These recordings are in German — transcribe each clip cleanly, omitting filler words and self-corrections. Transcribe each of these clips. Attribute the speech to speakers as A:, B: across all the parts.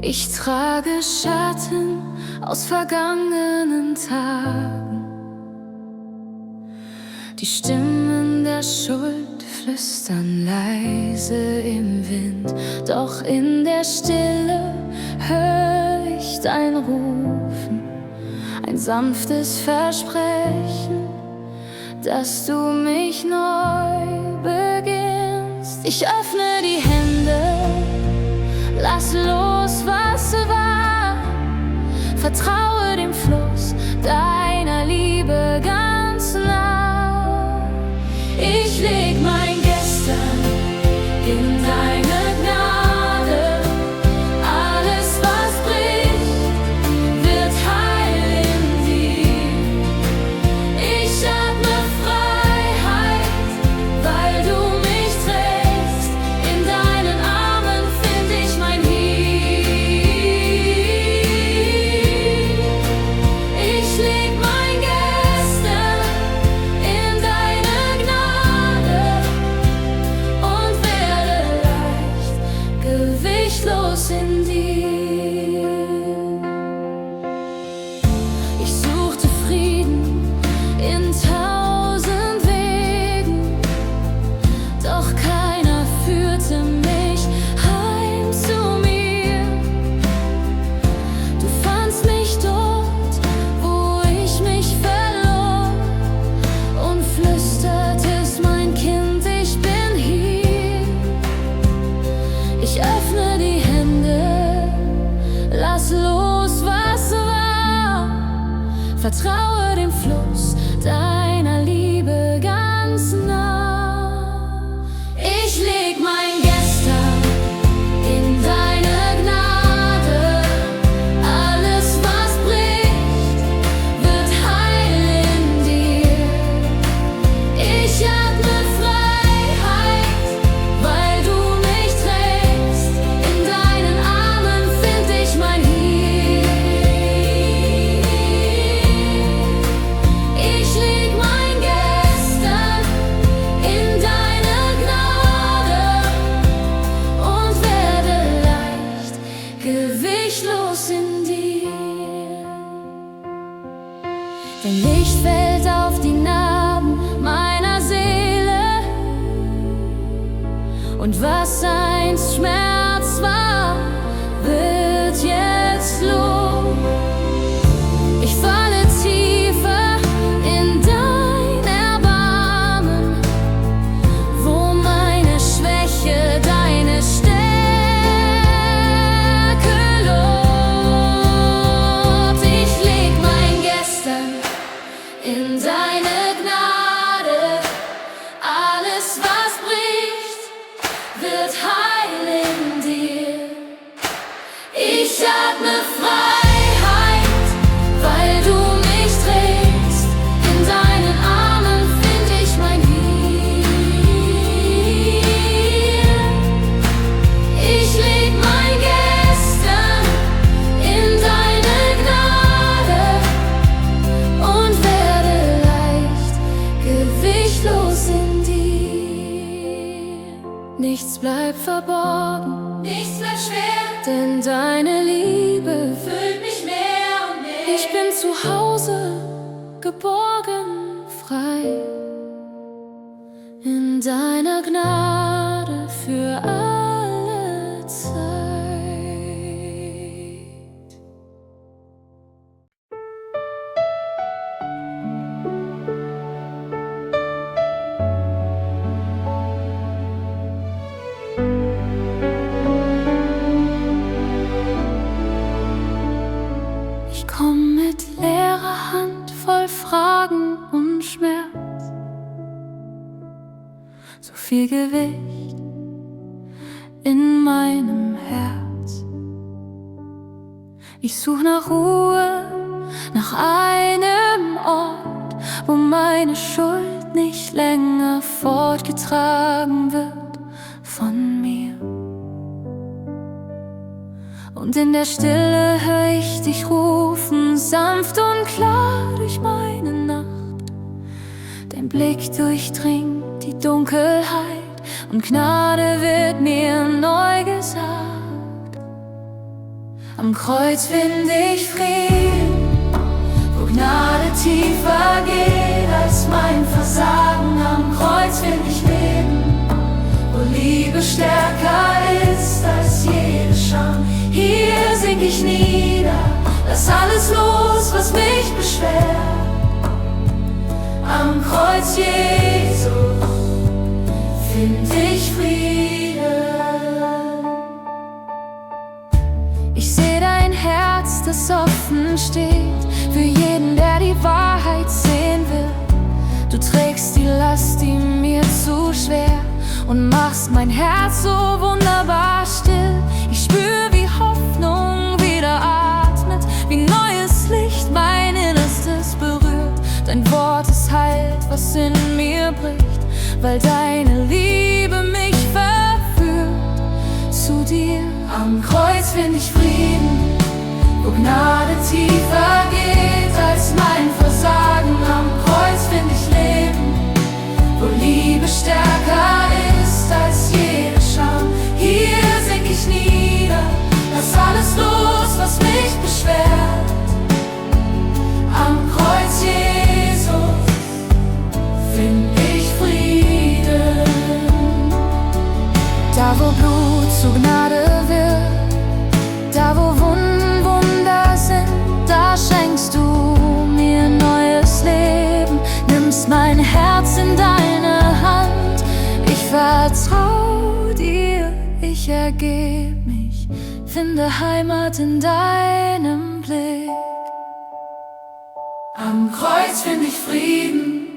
A: Ich trage Schatten aus vergangenen Tagen. Die Stimmen der Schuld flüstern leise im Wind, doch in der Stille hör ich dein Rufen, ein sanftes Versprechen, dass du mich neu beginnst. Ich öffne die Hände, lass los, was war, vertraue dem Fluss deiner Liebe ganz nah. Ich leg mein Gestern in deine Gnade, alles was bricht, wird heil in dir. Ich atme Freiheit, weil du mich trägst, in deinen Armen find ich mein Heil. Ich leg mein Gestern in deine Gnade und werde leicht gewichtlos in dir. Ich suchte Frieden in 1000 Wegen, doch keiner führte mich heim zu mir. Du fandst mich dort, wo ich mich verlor, und flüstertest, mein Kind, ich bin hier. Ich öffne die Hände, lass los, was war, vertraue dem Fluss deiner Liebe ganz nah. Ich leg mein Gestern in deine Gnade, alles was bricht, wird heil in dir. Ich atme Freiheit, weil du mich trägst, in deinen Armen find ich mein Heil. Ich leg mein Gestern in deine Gnade und werde leicht gewichtlos in dir. Dein Licht fällt auf die Narben meiner Seele, und was einst Schmerz war, wird jetzt Lob. Ich falle tiefer in dein Erbarmen, wo meine Schwäche deine Stärke lobt. Ich leg mein Gestern in deine Gnade, alles was bricht, wird heil in dir. Ich atme Freiheit, weil du mich trägst, in deinen Armen find ich mein Heil. Ich leg mein Gestern in deine Gnade und werde leicht gewichtlos in dir. Nichts bleibt verborgen, nichts bleibt schwer, denn deine Liebe füllt mich mehr und mehr. Ich bin zu Hause, geborgen, frei, in deiner Gnade für alle Zeit. Ich komm mit leerer Hand, voll Fragen und Schmerz, so viel Gewicht in meinem Herz. Ich such nach Ruhe, nach einem Ort, wo meine Schuld nicht länger fortgetragen wird von mir. Und in der Stille hör ich dich rufen, sanft und klar durch meine Nacht. Dein Blick durchdringt die Dunkelheit und Gnade wird mir neu gesagt. Am Kreuz find ich Frieden, wo Gnade tiefer geht als mein Versagen. Am Kreuz find ich Leben, wo Liebe stärker ist als jede Scham. Hier sink ich nieder, lass alles los, was mich beschwert. Am Kreuz Jesu find ich Frieden. Ich seh dein Herz, das offen steht für jeden, der die Wahrheit sehen will. Du trägst die Last, die mir zu schwer, und machst mein Herz so wunderbar still. Ich spür, wie Hoffnung wieder atmet, wie neues Licht mein Innerstes berührt. Dein Wort ist Halt, was in mir bricht, weil deine Liebe mich verführt zu dir. Am Kreuz find ich Frieden, wo Gnade tiefer geht als mein Versagen. Am Kreuz find ich Leben, wo Liebe stärker ist als jede Scham. Hier sink ich nieder, lass alles los, was mich beschwert. Am Kreuz Jesus find ich Frieden. Da wo Blut zu Gnade wird, da wo Wunder sind, da schenkst du mir neues Leben. Nimmst mein Herz in deine Hand, ich vertrau dir, ich ergeb mich, finde Heimat in deinem Blick. Am Kreuz find ich Frieden,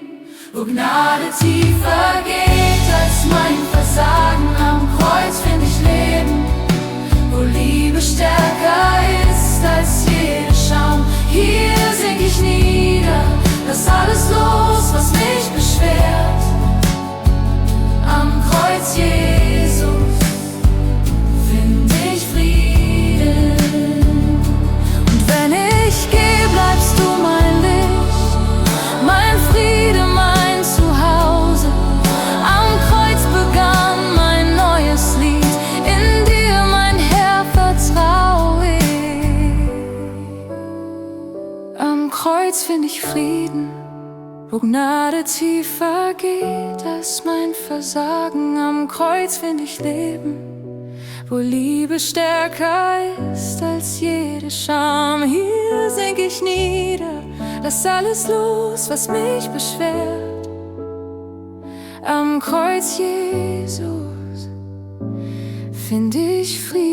A: wo Gnade tiefer geht als mein Versagen. Am Kreuz find ich Leben, wo Liebe stärker ist als jede Scham. Hier sink ich nieder, lass alles los, was mich beschwert. Am Kreuz Jesus find ich Frieden. Und wenn ich gehe, bleibst du mein Licht, mein Friede, mein Zuhause. Am Kreuz begann mein neues Lied, in dir mein Herr vertrau ich. Am Kreuz find ich Frieden, wo Gnade tiefer geht als mein Versagen. Am Kreuz find ich Leben, wo Liebe stärker ist als jede Scham. Hier sink ich nieder, lass alles los, was mich beschwert. Am Kreuz Jesus find ich Frieden.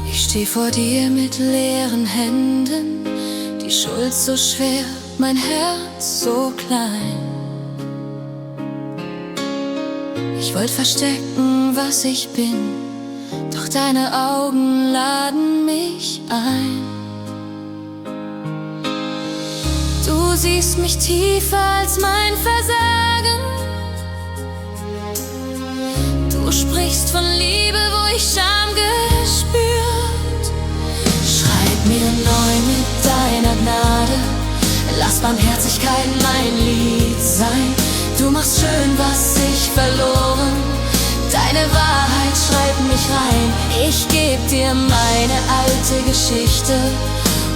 A: Ich steh vor dir mit leeren Händen, die Schuld so schwer, mein Herz so klein. Ich wollt verstecken, was ich bin, doch deine Augen laden mich ein. Du siehst mich tiefer als mein Versagen. Du sprichst von Liebe, wo ich Scham gespürt. Schreib mir neu mit deiner Gnade, lass Barmherzigkeit mein Lied sein. Du machst schön, was ich verloren, deine Wahrheit schreibt mich rein. Ich geb dir meine alte Geschichte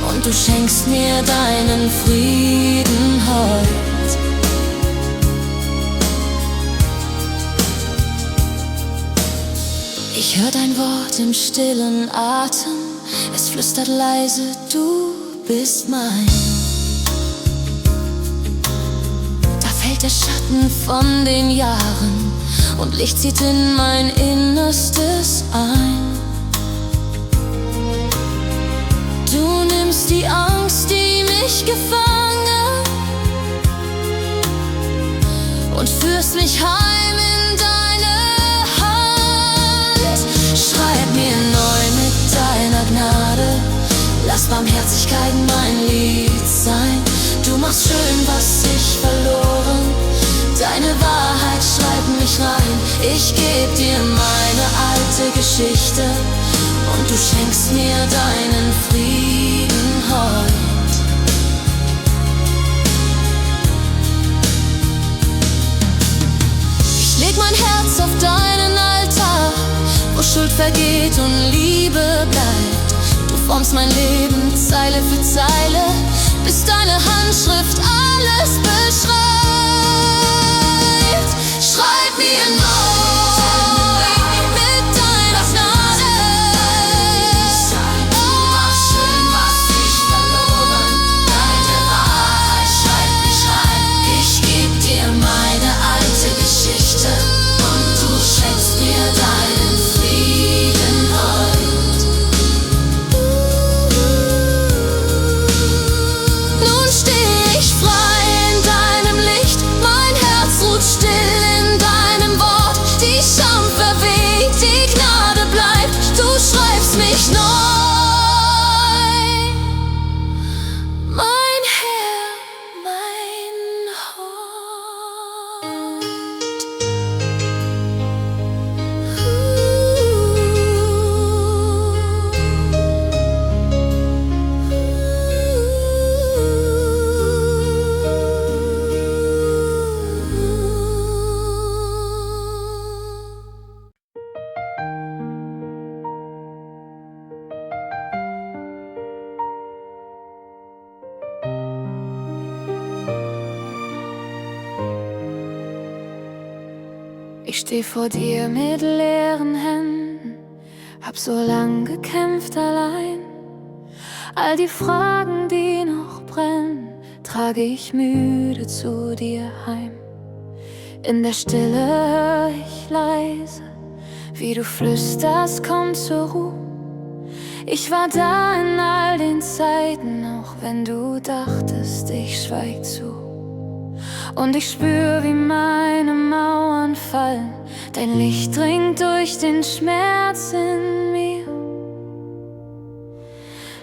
A: und du schenkst mir deinen Frieden heut. Ich hör dein Wort im stillen Atem, es flüstert leise, du bist mein. Da fällt der Schatten von den Jahren und Licht zieht in mein Innerstes ein. Du nimmst die Angst, die mich gefangen, und führst mich heim in deine Hand. Schreib mir neu mit deiner Gnade, lass Barmherzigkeit mein Lied sein. Du machst schön, was ich verloren, deine Wahrheit schreib mich rein. Ich geb dir meine alte Geschichte und du schenkst mir deinen Frieden heut. Ich leg mein Herz auf deinen Altar, wo Schuld vergeht und Liebe bleibt. Du formst mein Leben Zeile für Zeile, bis deine Handschrift alles beschreibt. Schreib mir neu mit deiner Gnade. Mach schön, was ich verloren. Deine Wahrheit schreib mich rein. Ich geb dir meine alte Geschichte und du schenkst mir deinen Frieden heut. Nun steh ich frei in deinem Licht, mein Herz ruht still in deinem Wort. Die Scham verweht, die Gnade bleibt, du schreibst mich neu. Mein Herr, mein Hort. Ich steh vor dir mit leeren Händen, hab so lang gekämpft allein. All die Fragen, die noch brennen, trage ich müde zu dir heim. In der Stille hör ich leise, wie du flüsterst, komm zur Ruhe. Ich war da in all den Zeiten, auch wenn du dachtest, ich schweig zu. Und ich spür, wie meine Mauern fallen, dein Licht dringt durch den Schmerz in mir.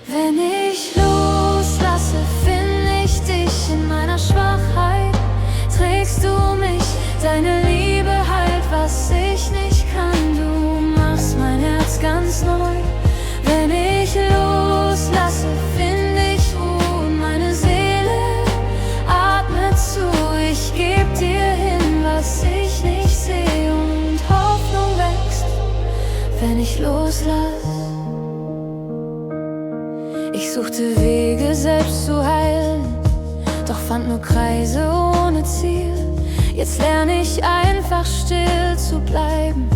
A: Wenn ich loslasse, find ich dich in meiner Schwachheit. Trägst du mich, deine Liebe heilt, was ich nicht kann. Du machst mein Herz ganz neu. Wenn ich loslasse, find ich Ruhe und meine Seele atmet zu. Ich geb dir hin, was ich nicht seh, und Hoffnung wächst, wenn ich loslass. Ich suchte Wege, selbst zu heilen, doch fand nur Kreise ohne Ziel. Jetzt lerne ich einfach still zu bleiben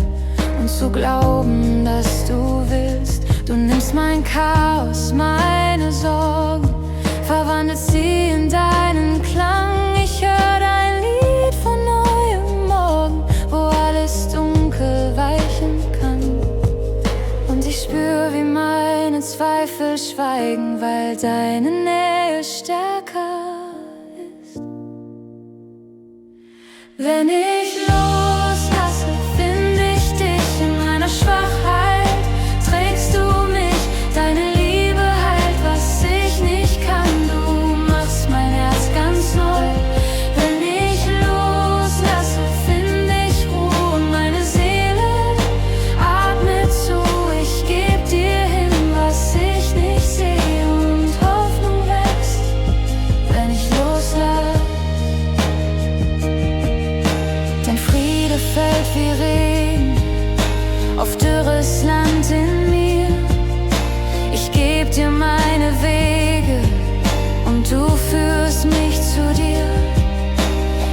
A: und zu glauben, dass du willst. Du nimmst mein Chaos, meine Sorgen, verwandelst sie in deinen Klang. Ich hör dein Lied von neuem Morgen, wo alles dunkel weichen kann. Und ich spür, wie meine Zweifel schweigen, weil deine Nähe stärker ist. Wenn ich loslasse, find ich dich in meiner Schwachheit. Trägst du mich, deine Liebe heilt, was ich nicht kann. Du machst mein Herz ganz neu. Wenn ich loslasse, find ich Ruhe und meine Seele atmet zu. Ich geb dir hin, was ich nicht seh, und Hoffnung wächst, wenn ich loslasse. Dein Friede fällt wie Regen auf dürres Land in mir. Ich geb dir meine Wege und du führst mich zu dir.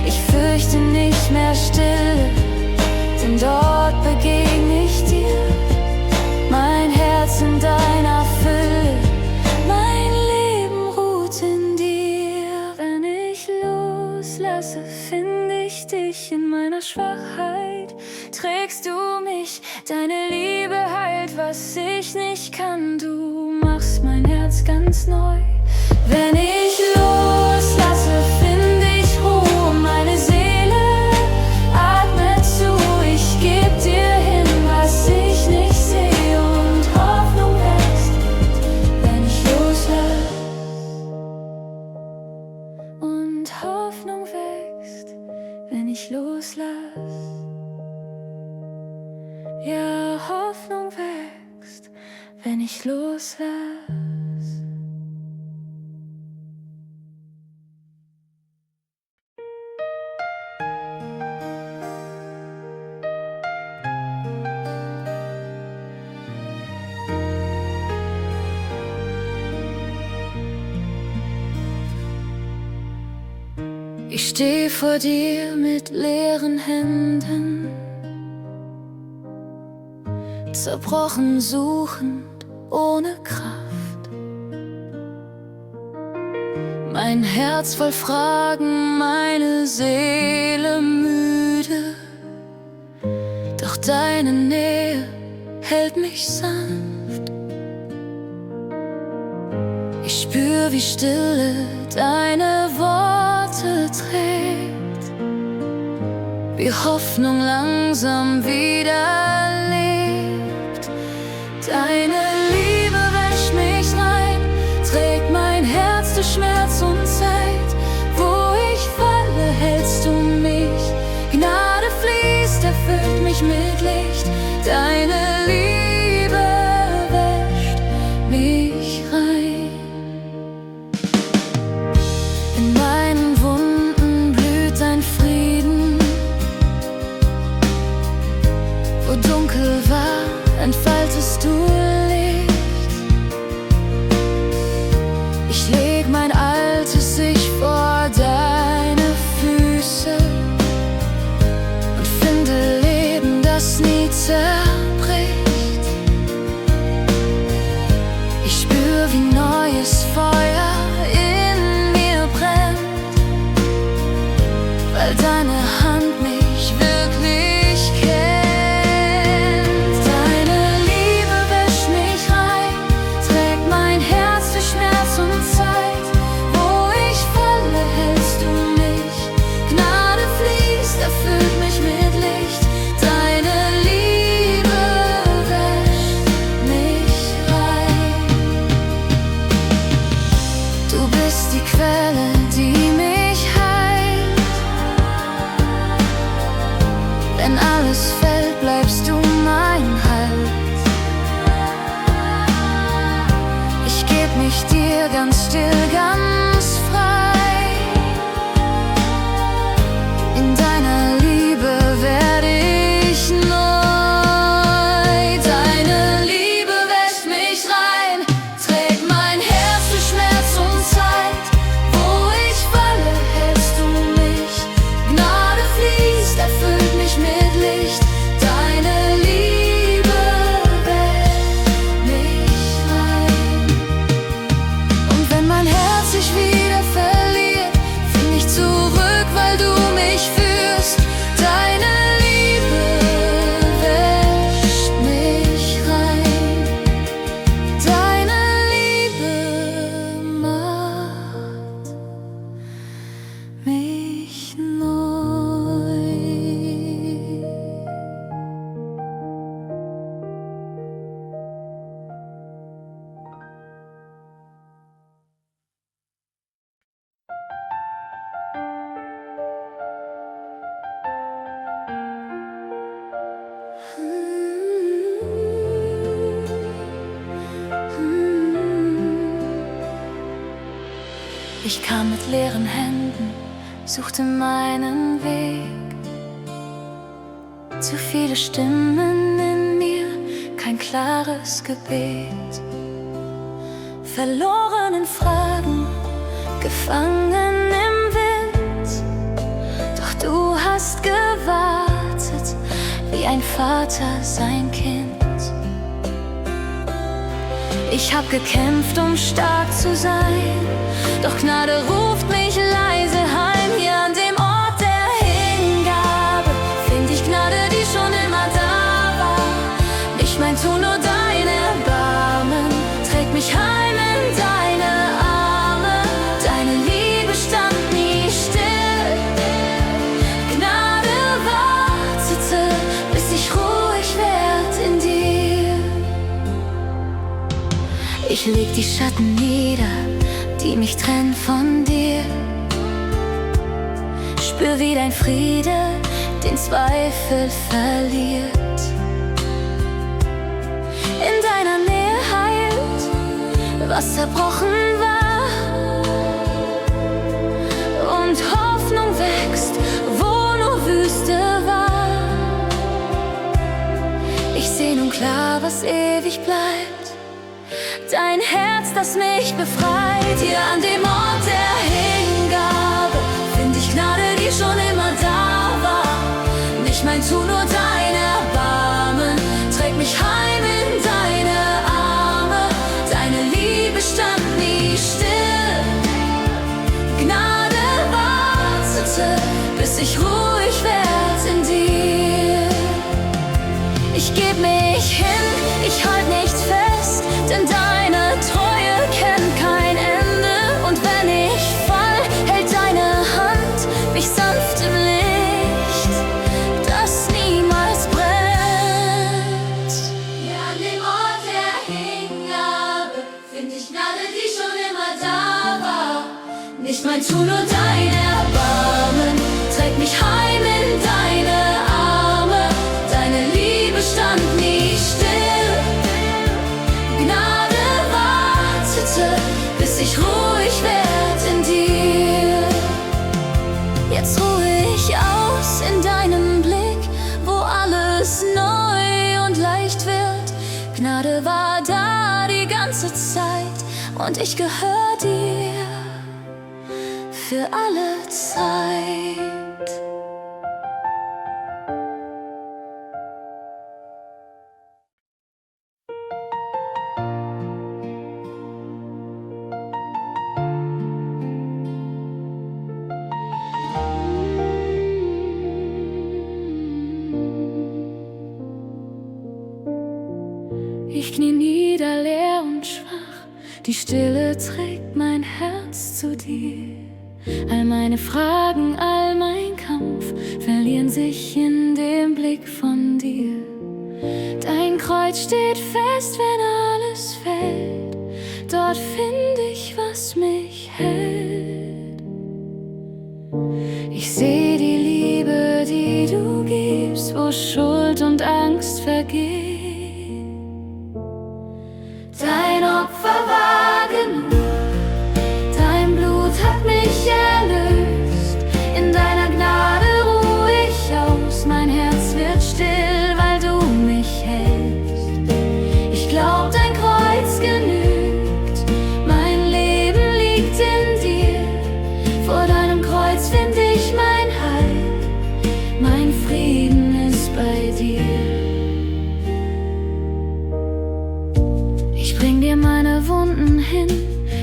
A: Ich fürchte nicht mehr Stille, denn dort begegne ich dir. Mein Herz in deiner Fülle, mein Leben ruht in dir. Wenn ich loslasse, find ich dich in meiner Schwachheit. Trägst du mich, deine Liebe heilt, was ich nicht kann. Du machst mein Herz ganz neu. Wenn ich loslasse, find ich Ruhe, meine Seele atmet zu. Ich geb dir hin, was ich nicht seh, und Hoffnung wächst, wenn ich loslasse. Und Hoffnung wächst, wenn ich ich loslass. Ja, Hoffnung wächst, wenn ich loslass. Ich steh vor dir mit leeren Händen, zerbrochen suchend, ohne Kraft. Mein Herz voll Fragen, meine Seele müde, doch deine Nähe hält mich sanft. Ich spür, wie Stille deine Worte trägt, wie Hoffnung langsam wieder lebt. Deine Liebe wäscht mich rein, trägt mein Herz durch Schmerz und Zeit. Wo ich falle, hältst du mich, Gnade fließt, erfüllt mich mit Licht. Deine Liebe wäscht mich rein. In meinen Wunden blüht dein Frieden, wo dunkel war, entfaltest du Licht. Ich leg mein altes Ich vor deine Füße und finde Leben, das nie zerbricht. Ich spür, wie neues Feuer in mir brennt, weil deine Hand mich wirklich kennt. Deine Liebe wäscht mich rein, trägt mein Herz durch Schmerz und Zeit. Wo ich falle, hältst du mich, Gnade fließt, erfüllt mich mit Licht. Deine Liebe wäscht mich rein. Du bist die Quelle, die mich heilt. Wenn alles fällt, bleibst du mein Halt. Ich geb mich dir ganz still, ganz frei. In deiner Liebe werde ich neu. Deine Liebe wäscht mich rein, trägt mein Herz durch Schmerz und Zeit. Wo ich falle, hältst du mich, Gnade fließt, erfüllt mich mit Licht. Deine Liebe wäscht mich rein. Und wenn mein Herz sich wieder verliert, find ich zurück, weil du mich führst. Deine Liebe wäscht mich rein. Deine Liebe macht mich neu. Ich kam mit leeren Händen, suchte meinen Weg. Zu viele Stimmen in mir, kein klares Gebet. Verloren in Fragen, gefangen im Wind. Doch du hast gewartet, wie ein Vater sein Kind. Ich hab gekämpft, um stark zu sein, doch Gnade ruft mich leise heim. Hier an dem Ort der Hingabe find ich Gnade, die schon immer da war. Nicht mein Tun, nur dein Erbarmen trägt mich heim in deine Arme. Deine Liebe stand nie still, Gnade wartete, bis ich ruhig werd in dir. Ich leg die Schatten nieder, die mich trennen von dir. Spür, wie dein Friede den Zweifel verliert. In deiner Nähe heilt, was zerbrochen war, und Hoffnung wächst, wo nur Wüste war. Ich seh nun klar, was ewig bleibt, dein Herz, das mich befreit. Hier an dem Ort der Hingabe find ich Gnade, die schon immer da war. Nicht mein Tun, nur dein Erbarmen trägt mich heim in deine Arme. Deine Liebe stand nie still, Gnade wartete, bis ich ruhig werd in dir. Ich geb mich hin, ich halt nicht fest, denn deine Treue kennt kein Ende. Und wenn ich fall, hält deine Hand mich sanft im Licht, das niemals brennt. Hier an dem Ort der Hingabe find ich Gnade, die schon immer da war. Nicht mein Tun, nur dein Erbarmen trägt mich heim in deine Arme. Deine Liebe stand nie still, Gnade wartete, bis ich ruhig werd in dir. Jetzt ruhe ich aus in deinem Blick, wo alles neu und leicht wird. Gnade war da die ganze Zeit und ich gehör dir für alle Zeit. Ich knie nieder, leer und schwach, die Stille trägt mein Herz zu dir. All meine Fragen, all mein Kampf verlieren sich in dem Blick von dir. Dein Kreuz steht fest, wenn alles fällt, dort find ich, was mich hält. Ich seh die Liebe, die du gibst, wo Schuld und Angst vergeht. Dein Opfer war genug, dein Blut hat mich erlöst. In deiner Gnade ruh ich aus, mein Herz wird still, weil du mich hältst. Ich glaub, dein Kreuz genügt, mein Leben liegt in dir. Vor deinem Kreuz find ich mein Heil, mein Frieden ist bei dir. Ich bring dir meine Wunden hin,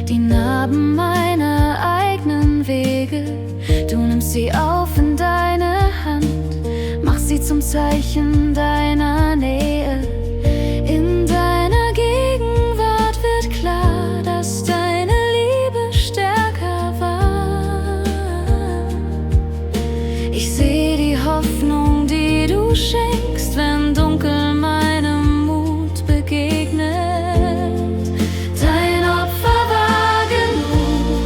A: die Narben meiner eigenen Wege. Du nimmst sie auf in deine Hand, machst sie zum Zeichen deiner Nähe. In deiner Gegenwart wird klar, dass deine Liebe stärker war. Ich seh die Hoffnung, die du schenkst, wenn dunkel meinem Mut begegnet. Dein Opfer war genug,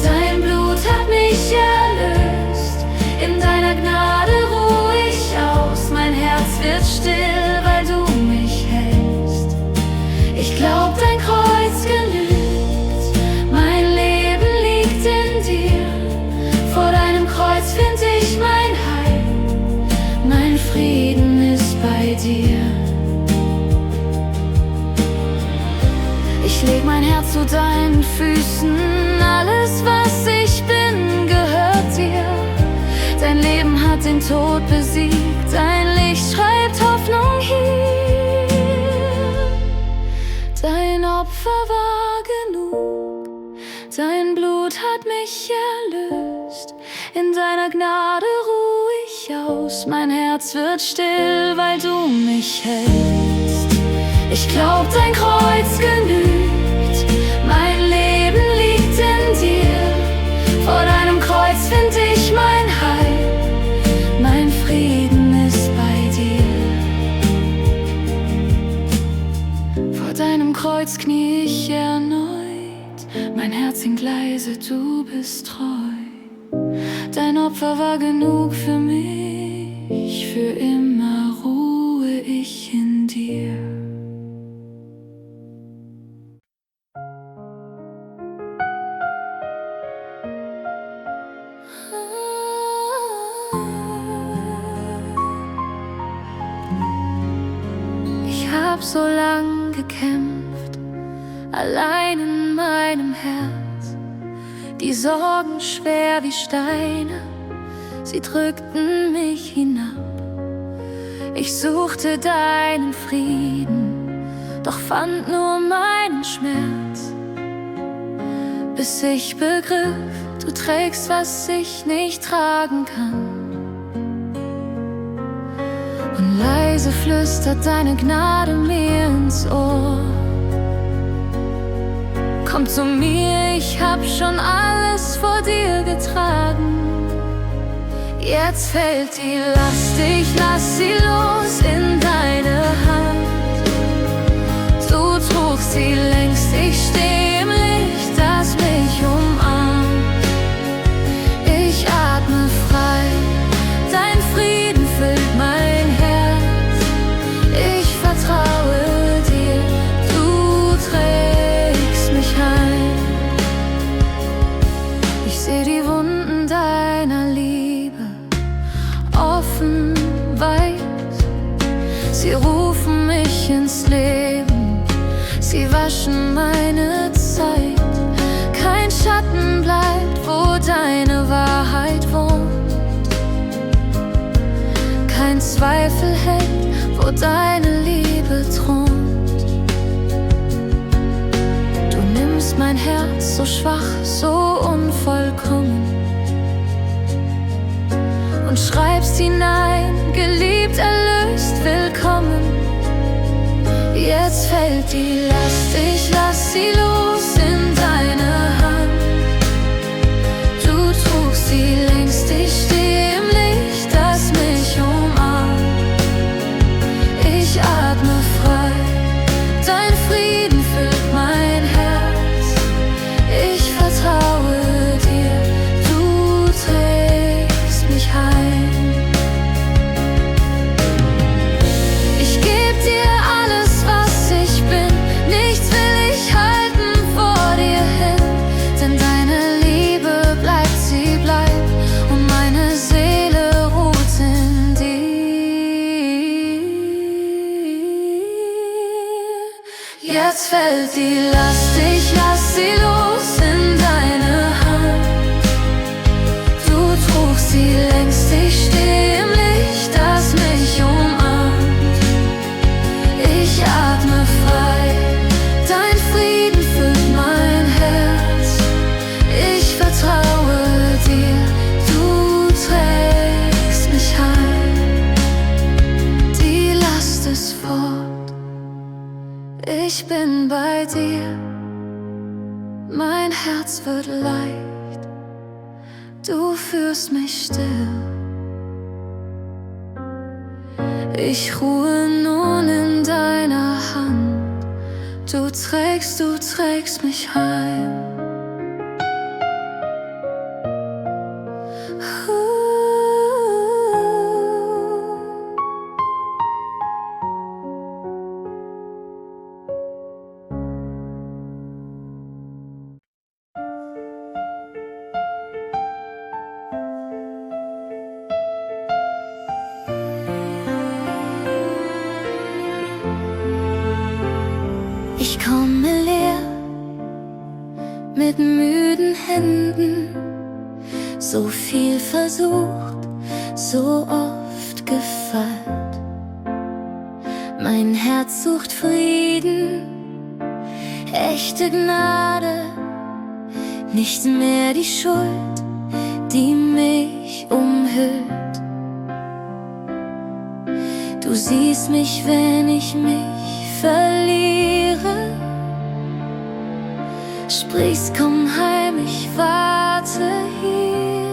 A: dein Blut hat mich erlöst. In deiner Gnade ruh ich aus, mein Herz wird still, weil du mich hältst. Ich glaub, dein Kreuz genügt, mein Leben liegt in dir. Vor deinem Kreuz find ich mein Heil, mein Frieden ist bei dir. Ich leg mein Herz zu deinen Füßen, alles was ich bin gehört dir. Dein Leben hat den Tod besiegt, dein Licht schreibt Hoffnung hier. Dein Opfer war genug, dein Blut hat mich erlöst. In deiner Gnade ruh ich aus, mein Herz wird still, weil du mich hältst. Ich glaub, dein Kreuz genügt, mein Leben liegt in dir. Vor deinem Kreuz find ich mein Heil, mein Frieden ist bei dir. Vor deinem Kreuz knie ich erneut, mein Herz singt leise, du bist treu. Dein Dein Opfer war genug für mich, für immer ruhe ich in dir. Ich hab so lang gekämpft, allein in meinem Herz. Die Sorgen schwer wie Steine, sie drückten mich hinab. Ich suchte deinen Frieden, doch fand nur meinen Schmerz. Bis ich begriff, du trägst, was ich nicht tragen kann. Und leise flüstert deine Gnade mir ins Ohr. Komm zu mir, ich hab schon alles vor dir getragen. Jetzt fällt die Last, ich lass sie los in deine Hand. Du trugst sie längst, ich steh im Licht, das mich umarmt. Ich atme frei, dein Frieden füllt mein Herz. Ich vertraue dir, du trägst mich heim. Ich seh die Wunden deiner Liebe offen, weit. Sie rufen mich ins Leben, sie waschen meine Zeit. Kein Schatten bleibt, wo deine Wahrheit wohnt. Kein Zweifel hält, wo deine Liebe thront. Du nimmst mein Herz so schwach, so unvollkommen und schreibst hinein, geliebt, erlöst, willkommen. Jetzt fällt die Last, ich lass sie los in deine Hand. Du trugst sie längst, ich steh im Licht, das mich umarmt. Ich atme frei, dein Frieden füllt mein Herz. Ich vertraue dir, du trägst mich heim. Ich geb dir alles, was ich bin, nichts will ich halten vor dir hin. Denn deine Liebe bleibt, sie bleibt, und meine Seele ruht in dir. Jetzt fällt die Last, ich lass sie los in deine Hand. Du trugst sie längst, ich steh im Licht, das mich umarmt. Ich atme frei, dein Frieden füllt mein Herz. Ich vertraue dir, du trägst mich heim. Die Last ist fort, ich bin bei dir. Mein Herz wird leicht, du führst mich still. Ich ruhe nun in deiner Hand. Du trägst mich heim. Ich komme leer, mit müden Händen, so viel versucht, so oft gefallen. Mein Herz sucht Frieden, echte Gnade, nicht mehr die Schuld, die mich umhüllt. Du siehst mich, wenn ich mich verliere, sprichst, komm heim, ich warte hier.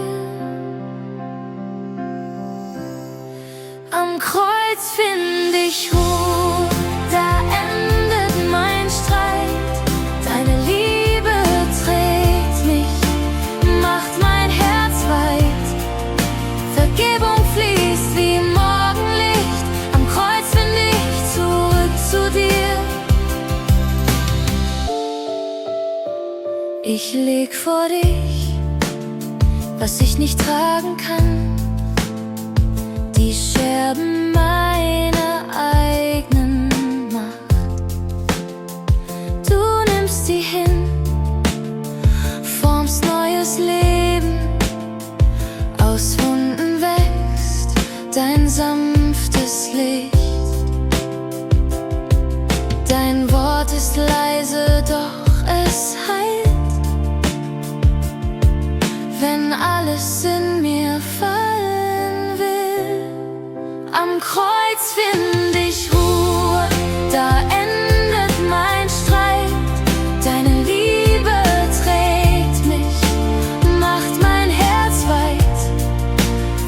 A: Am Kreuz find ich Ruhe, da endet mein Streit. Deine Liebe trägt mich, macht mein Herz weit. Ich leg vor dich, was ich nicht tragen kann, die Scherben meiner eigenen Macht. Du nimmst sie hin, formst neues Leben, aus Wunden wächst dein sanftes Licht. Dein Wort ist leise, doch es heilt. Wenn alles in mir fallen will, am Kreuz find ich Ruhe, da endet mein Streit. Deine Liebe trägt mich, macht mein Herz weit.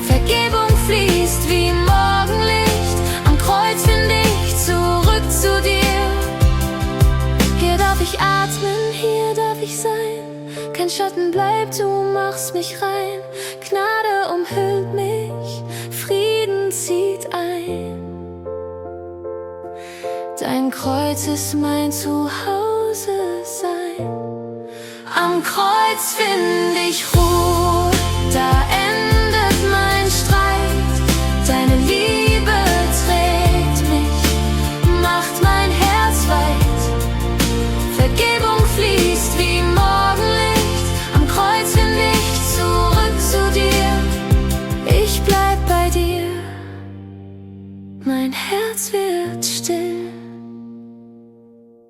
A: Vergebung fließt wie Morgenlicht, am Kreuz find ich zurück zu dir. Hier darf ich atmen, hier darf ich sein. Kein Schatten bleibt, du machst mich rein. Gnade umhüllt mich, Frieden zieht ein. Dein Kreuz ist mein Zuhause sein. Am Kreuz find ich Ruhe, da endet mein Streit. Deine Liebe trägt mich, macht mein Herz weit. Vergebung fließt wie Morgenlicht, am Kreuz find ich zurück zu dir. Ich bleib bei dir, mein Herz wird still.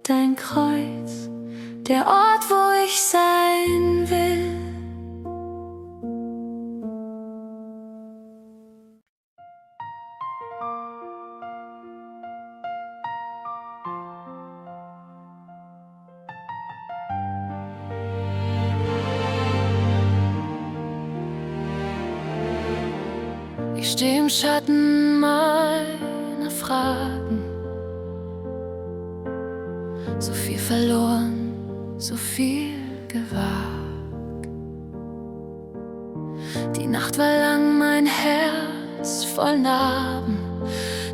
A: Dein Kreuz, der Ort, wo ich sein will. Ich steh im Schatten meiner Fragen, so viel verloren, so viel gewagt. Die Nacht war lang, mein Herz voll Narben,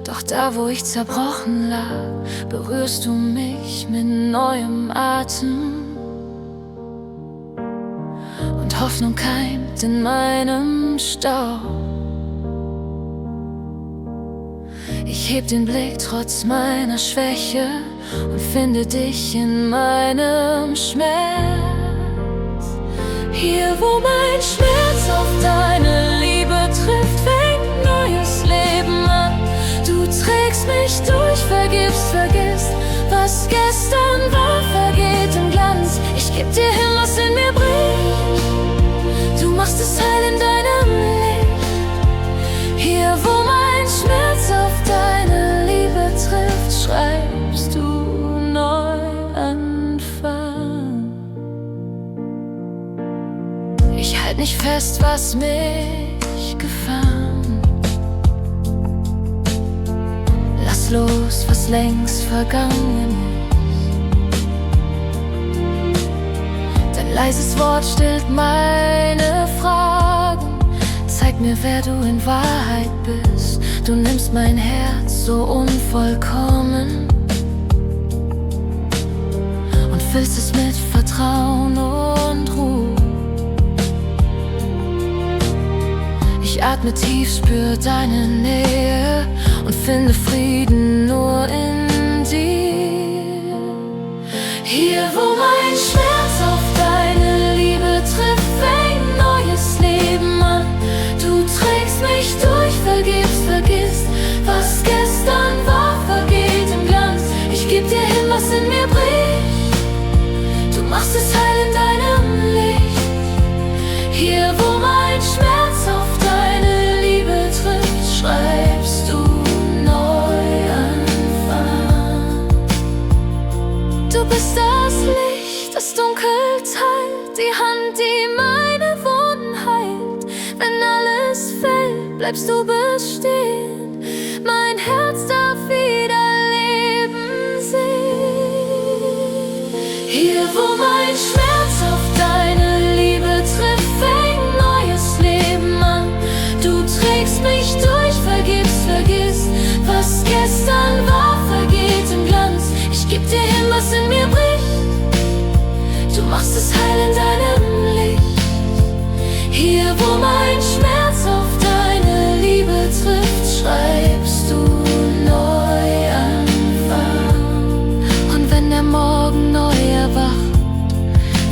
A: doch da, wo ich zerbrochen lag, berührst du mich mit neuem Atem. Und Hoffnung keimt in meinem Staub. Ich heb den Blick trotz meiner Schwäche und finde dich in meinem Schmerz. Hier, wo mein Schmerz auf deine Liebe trifft, fängt neues Leben an. Du trägst mich durch, vergisst, was gestern war, vergeht im Glanz. Ich geb dir hin, was in mir bricht, du machst es heil in deinem Licht. Hier, wo mein Schmerz auf deine Liebe trifft, schreibst du Neuanfang. Ich halt nicht fest, was mich gefangen. Lass los, was längst vergangen ist. Dein leises Wort stillt meine Fragen. Zeig mir, wer du in Wahrheit bist. Du nimmst mein Herz so unvollkommen und füllst es mit Vertrauen und Ruhe. Ich atme tief, spür deine Nähe und finde Frieden nur in dir. Hier, wo mein Schmerz auf deine Liebe trifft, fängt neues Leben an. Du trägst mich durch, vergisst, was gestern war, vergeht im Glanz. Ich geb dir hin, was in mir bricht, du machst es heil in deinem Licht. Hier, wo mein Schmerz auf deine Liebe trifft, schreibst du Neuanfang. Du bist das Licht, das Dunkel teilt, die Hand, die meine Wunden heilt. Wenn alles fällt, bleibst du bestehen, mein Herz darf wieder leben sehen. Hier, wo mein Schmerz auf deine Liebe trifft, fängt neues Leben an. Du trägst mich durch, vergisst, was gestern war, vergeht im Glanz. Ich geb dir hin, was in mir bricht, du machst es heil in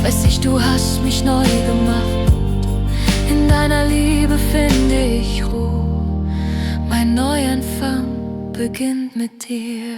A: weiß ich, du hast mich neu gemacht. In deiner Liebe finde ich Ruhe. Mein Neuanfang beginnt mit dir.